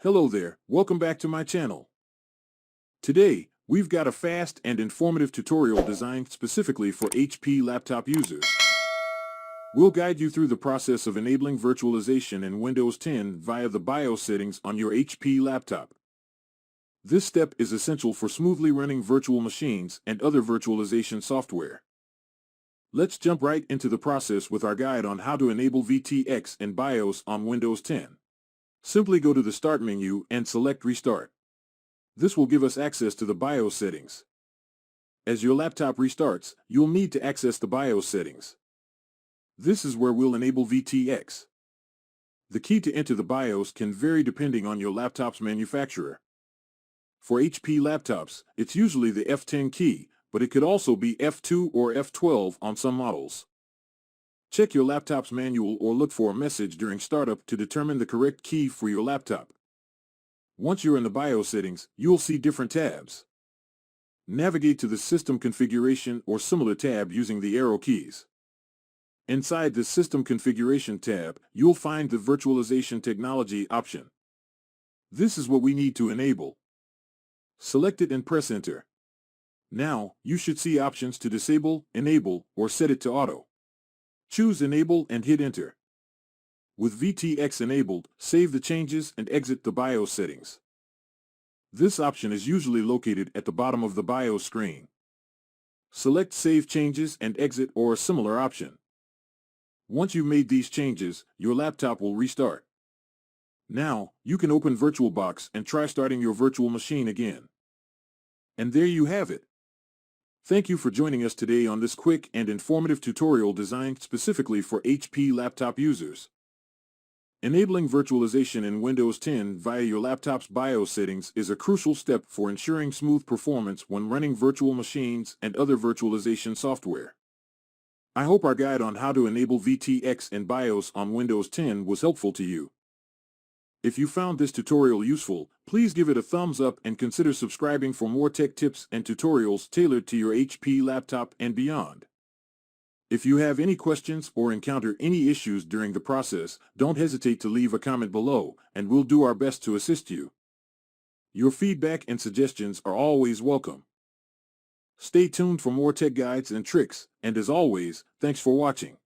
Hello there, welcome back to my channel. Today, we've got a fast and informative tutorial designed specifically for HP laptop users. We'll guide you through the process of enabling virtualization in Windows 10 via the BIOS settings on your HP laptop. This step is essential for smoothly running virtual machines and other virtualization software. Let's jump right into the process with our guide on how to enable VTX and BIOS on Windows 10. Simply go to the Start menu and select Restart. This will give us access to the BIOS settings. As your laptop restarts, you'll need to access the BIOS settings. This is where we'll enable VTX. The key to enter the BIOS can vary depending on your laptop's manufacturer. For HP laptops, it's usually the F10 key, but it could also be F2 or F12 on some models. Check your laptop's manual or look for a message during startup to determine the correct key for your laptop. Once you're in the BIOS settings, you'll see different tabs. Navigate to the System Configuration or similar tab using the arrow keys. Inside the System Configuration tab, you'll find the Virtualization Technology option. This is what we need to enable. Select it and press Enter. Now, you should see options to disable, enable, or set it to auto. Choose Enable and hit Enter. With VTX enabled, save the changes and exit the BIOS settings. This option is usually located at the bottom of the BIOS screen. Select Save Changes and Exit or a similar option. Once you've made these changes, your laptop will restart. Now, you can open VirtualBox and try starting your virtual machine again. And there you have it. Thank you for joining us today on this quick and informative tutorial designed specifically for HP laptop users. Enabling virtualization in Windows 10 via your laptop's BIOS settings is a crucial step for ensuring smooth performance when running virtual machines and other virtualization software. I hope our guide on how to enable VTX and BIOS on Windows 10 was helpful to you. If you found this tutorial useful, please give it a thumbs up and consider subscribing for more tech tips and tutorials tailored to your HP laptop and beyond. If you have any questions or encounter any issues during the process, don't hesitate to leave a comment below, and we'll do our best to assist you. Your feedback and suggestions are always welcome. Stay tuned for more tech guides and tricks, and as always, thanks for watching.